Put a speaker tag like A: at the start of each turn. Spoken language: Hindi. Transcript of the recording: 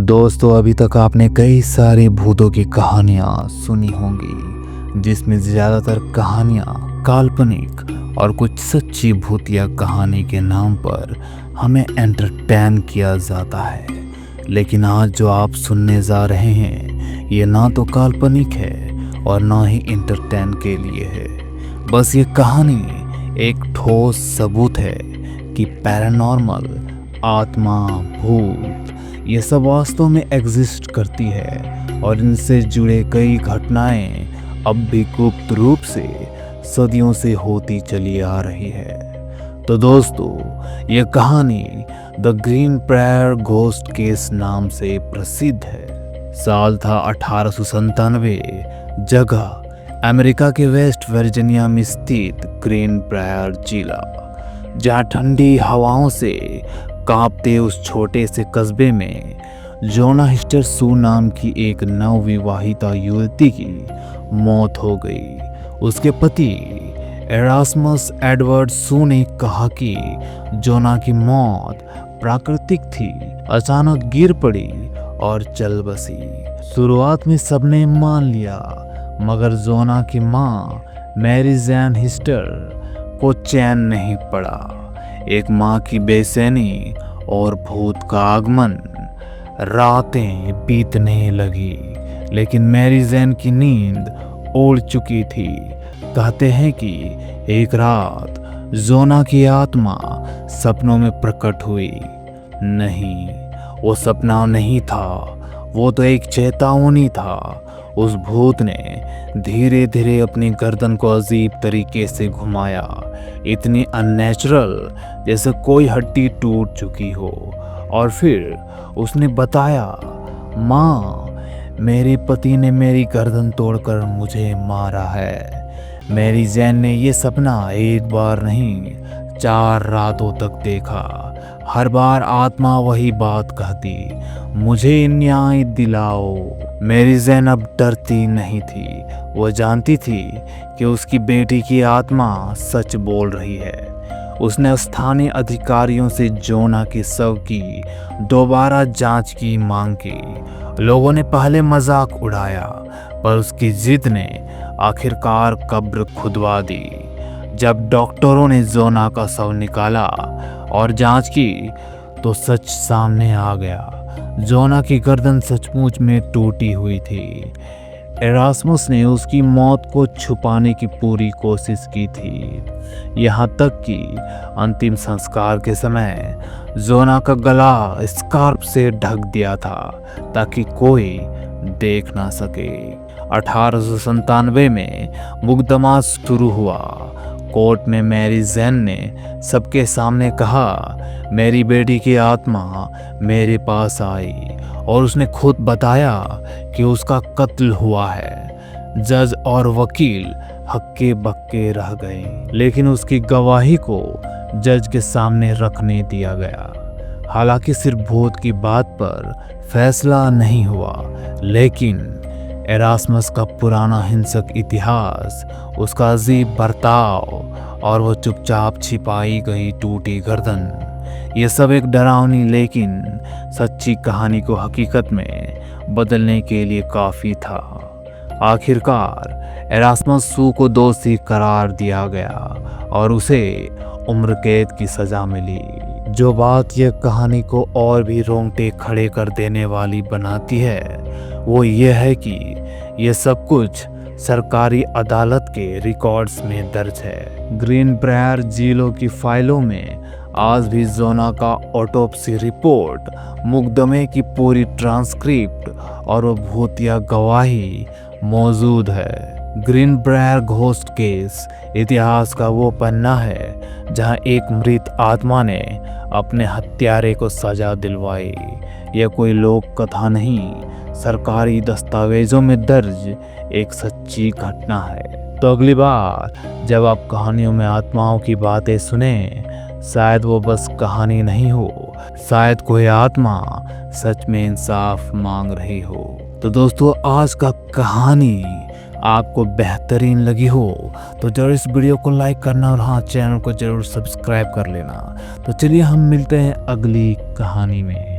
A: दोस्तों, अभी तक आपने कई सारी भूतों की कहानियाँ सुनी होंगी, जिसमें ज़्यादातर कहानियाँ काल्पनिक और कुछ सच्ची भूतिया कहानी के नाम पर हमें एंटरटेन किया जाता है। लेकिन आज जो आप सुनने जा रहे हैं, ये ना तो काल्पनिक है और ना ही एंटरटेन के लिए है। बस ये कहानी एक ठोस सबूत है कि पैरानॉर्मल, आत्मा, भूत, ये सब वास्तव में एग्जिस्ट करती है और इनसे जुड़े कई घटनाएं अब भी गुप्त रूप से सदियों से होती चली आ रही है। तो दोस्तों, ये कहानी the green prior ghost case नाम से प्रसिद्ध है। साल था 1897। जगह अमेरिका के वेस्ट वर्जीनिया में स्थित ग्रीन प्रायर जिला, जहाँ ठंडी हवाओं से कांपते उस छोटे से कस्बे में जोना हिस्टर सू नाम की एक नवविवाहिता युवती की मौत हो गई। उसके पति एरास्मस एडवर्ड सू ने कहा कि जोना की मौत प्राकृतिक थी, अचानक गिर पड़ी और चल बसी। शुरुआत में सबने मान लिया, मगर जोना की मां मैरी जैन हिस्टर को चैन नहीं पड़ा। एक माँ की बेचैनी और भूत का आगमन। रातें बीतने लगी, लेकिन मैरी जैन की नींद उड़ चुकी थी। कहते हैं कि एक रात जोना की आत्मा सपनों में प्रकट हुई। नहीं, वो सपना नहीं था, वो तो एक चेतावनी था। उस भूत ने धीरे धीरे अपनी गर्दन को अजीब तरीके से घुमाया, इतनी अननेचुरल जैसे कोई हड्डी टूट चुकी हो। और फिर उसने बताया, माँ, मेरे पति ने मेरी गर्दन तोड़कर मुझे मारा है। मैरी जैन ने ये सपना एक बार नहीं, 4 रातों तक देखा। हर बार आत्मा वही बात कहती, मुझे न्याय दिलाओ। मैरी जैन अब डरती नहीं थी। वो जानती थी कि उसकी बेटी की आत्मा सच बोल रही है। उसने स्थानीय अधिकारियों से जोना के शव की दोबारा जांच की मांग की। लोगों ने पहले मजाक उड़ाया, पर उसकी जिद ने आखिरकार कब्र खुदवा दी। जब डॉक्टरों ने जोना का शव निकाला और जांच की, तो सच सामने आ गया। जोना की गर्दन सचमुच में टूटी हुई थी। एरास्मस ने उसकी मौत को छुपाने की पूरी कोशिश की थी, यहाँ तक कि अंतिम संस्कार के समय जोना का गला स्कार्फ से ढक दिया था, ताकि कोई देख ना सके। 1897 में मुकदमा शुरू हुआ। कोर्ट में मैरी जैन ने सबके सामने कहा, मेरी बेटी की आत्मा मेरे पास आई और उसने खुद बताया कि उसका कत्ल हुआ है। जज और वकील हक्के बक्के रह गए, लेकिन उसकी गवाही को जज के सामने रखने दिया गया। हालांकि सिर्फ भूत की बात पर फैसला नहीं हुआ, लेकिन एरास्मस का पुराना हिंसक इतिहास, उसका अजीब बर्ताव और वो चुपचाप छिपाई गई टूटी गर्दन, ये सब एक डरावनी लेकिन सच्ची कहानी को हकीकत में बदलने के लिए काफ़ी था। आखिरकार एरास्मस सू को दोषी करार दिया गया और उसे उम्र कैद की सज़ा मिली। जो बात यह कहानी को और भी रोंगटे खड़े कर देने वाली बनाती है, वो ये है कि ये सब कुछ सरकारी अदालत के रिकॉर्ड्स में दर्ज है। ग्रीन प्रायर जिलों की फाइलों में आज भी जोना का ऑटोप्सी रिपोर्ट, मुकदमे की पूरी ट्रांसक्रिप्ट और वो भूतिया गवाही मौजूद है। ग्रीन प्रायर घोस्ट केस इतिहास का वो पन्ना है जहां एक मृत आत्मा ने अपने हत्यारे को सजा दिलवाई। यह कोई लोक कथा नहीं, सरकारी दस्तावेजों में दर्ज एक सच्ची घटना है। तो अगली बार जब आप कहानियों में आत्माओं की बातें सुने, शायद वो बस कहानी नहीं हो, शायद कोई आत्मा सच में इंसाफ मांग रही हो। तो दोस्तों, आज का कहानी आपको बेहतरीन लगी हो तो जरूर इस वीडियो को लाइक करना और हाँ, चैनल को जरूर सब्सक्राइब कर लेना। तो चलिए हम मिलते हैं अगली कहानी में।